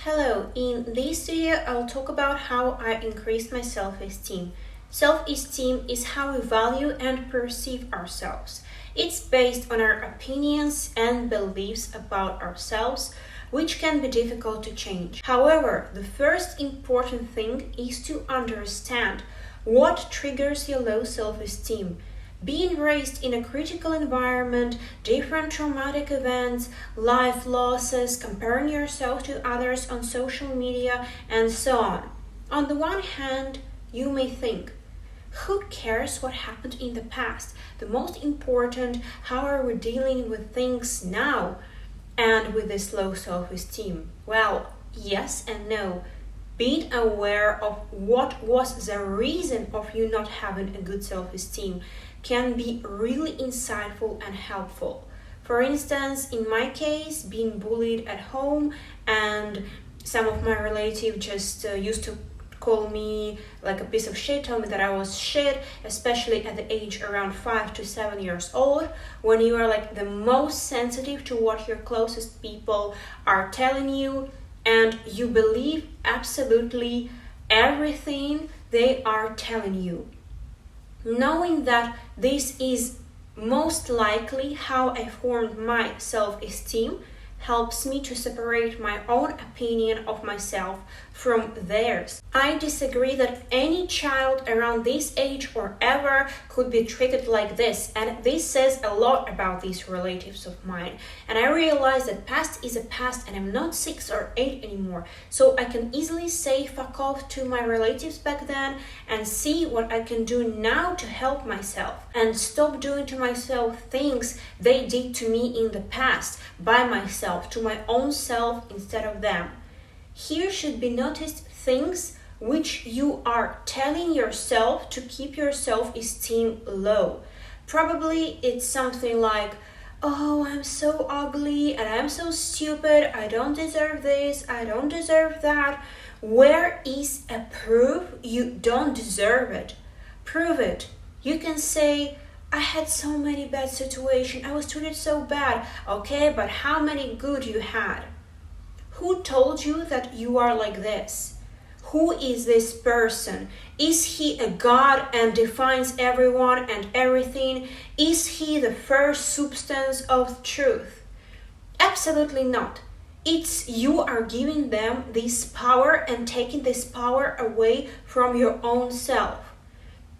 Hello, in this video I'll talk about how I increased my self-esteem. Self-esteem is how we value and perceive ourselves. It's based on our opinions and beliefs about ourselves, which can be difficult to change. However, the first important thing is to understand what triggers your low self-esteem. Being raised in a critical environment, different traumatic events, life losses, comparing yourself to others on social media, and so on. On the one hand, you may think, who cares what happened in the past? The most important, how are we dealing with things now and with this low self-esteem? Well, yes and no. Being aware of what was the reason of you not having a good self-esteem can be really insightful and helpful. For instance, in my case, being bullied at home, and some of my relatives just used to call me like a piece of shit, tell me that I was shit, especially at the age around 5 to 7 years old, when you are like the most sensitive to what your closest people are telling you, and you believe absolutely everything they are telling you. Knowing that this is most likely how I formed my self-esteem helps me to separate my own opinion of myself from theirs. I disagree that any child around this age or ever could be treated like this, and this says a lot about these relatives of mine. And I realize that past is a past and I'm not 6 or 8 anymore, so I can easily say fuck off to my relatives back then and see what I can do now to help myself and stop doing to myself things they did to me in the past by myself, to my own self instead of them. Here should be noticed things which you are telling yourself to keep your self-esteem low. Probably it's something like, oh, I'm so ugly and I'm so stupid, I don't deserve this, I don't deserve that. Where is a proof you don't deserve it? Prove it. You can say, I had so many bad situations, I was treated so bad. Okay, but how many good you had? Who told you that you are like this? Who is this person? Is he a god and defines everyone and everything? Is he the first substance of truth? Absolutely not. It's you are giving them this power and taking this power away from your own self.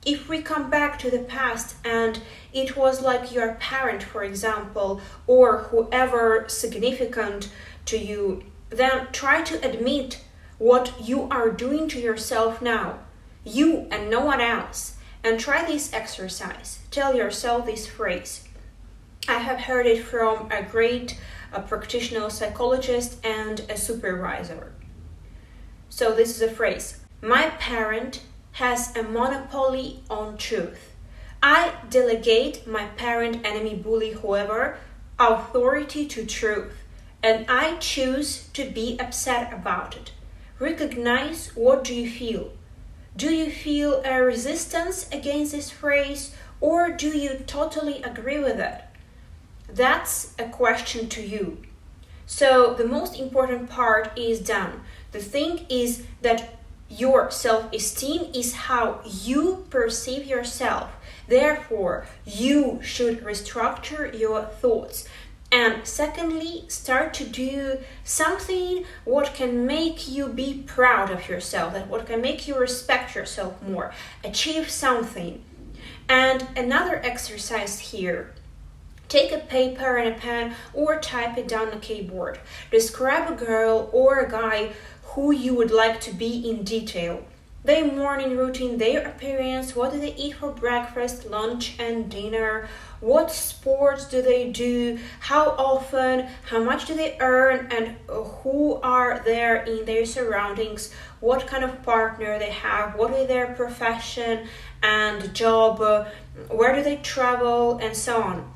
If we come back to the past and it was like your parent, for example, or whoever significant to you, then try to admit what you are doing to yourself now, you and no one else, and try this exercise. Tell yourself this phrase. I have heard it from a great practitioner psychologist and a supervisor. So this is a phrase. My parent has a monopoly on truth. I delegate my parent, enemy, bully, whoever, authority to truth. And I choose to be upset about it. Recognize, what do you feel? Do you feel a resistance against this phrase, or do you totally agree with it? That's a question to you. So the most important part is done. The thing is that your self-esteem is how you perceive yourself. Therefore, you should restructure your thoughts. And secondly, start to do something what can make you be proud of yourself, that what can make you respect yourself more, achieve something. And another exercise here. Take a paper and a pen or type it down on a keyboard. Describe a girl or a guy who you would like to be in detail. Their morning routine, their appearance, what do they eat for breakfast, lunch and dinner, what sports do they do, how often, how much do they earn, and who are there in their surroundings, what kind of partner they have, what is their profession and job, where do they travel, and so on.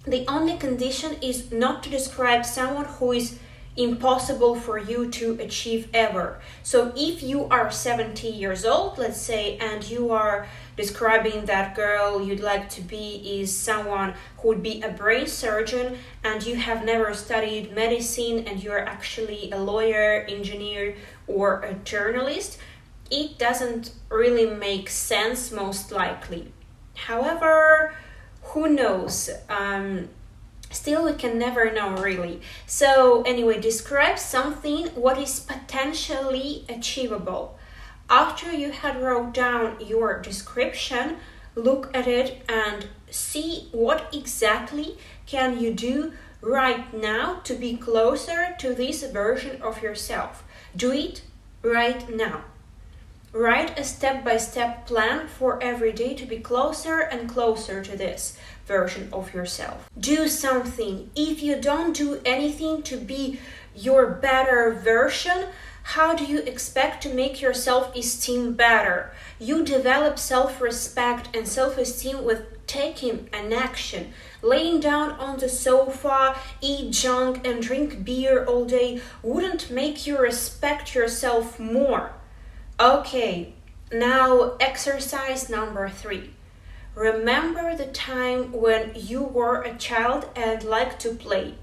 The only condition is not to describe someone who is impossible for you to achieve ever. So if you are 70 years old, let's say, and you are describing that girl you'd like to be is someone who would be a brain surgeon, and you have never studied medicine and you're actually a lawyer, engineer, or a journalist, it doesn't really make sense most likely. However, who knows? Still, we can never know really. So anyway, describe something what is potentially achievable. After you had wrote down your description, look at it and see what exactly can you do right now to be closer to this version of yourself. Do it right now. Write a step-by-step plan for every day to be closer and closer to this version of yourself. Do something. If you don't do anything to be your better version, how do you expect to make your self-esteem better? You develop self-respect and self-esteem with taking an action. Laying down on the sofa, eat junk and drink beer all day wouldn't make you respect yourself more. Okay, now exercise number 3. Remember the time when you were a child and liked to play.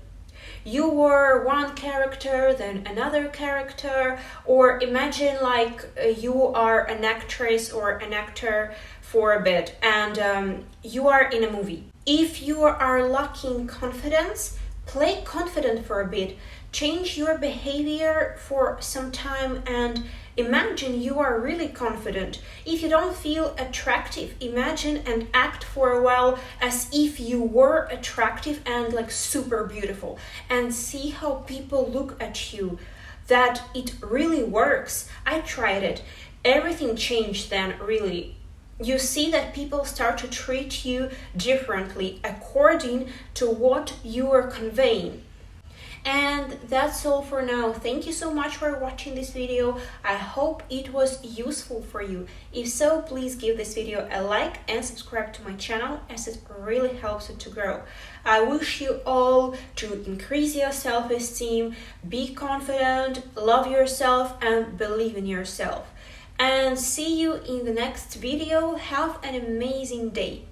You were one character, then another character, or imagine like you are an actress or an actor for a bit and you are in a movie. If you are lacking confidence, play confident for a bit. Change your behavior for some time and imagine you are really confident. If you don't feel attractive, imagine and act for a while as if you were attractive and like super beautiful, and see how people look at you. That it really works. I tried it. Everything changed then, really. You see that people start to treat you differently according to what you are conveying. And that's all for now. Thank you so much for watching this video. I hope it was useful for you. If so, please give this video a like and subscribe to my channel, as it really helps it to grow. I wish you all to increase your self-esteem, be confident, love yourself and believe in yourself. And see you in the next video. Have an amazing day.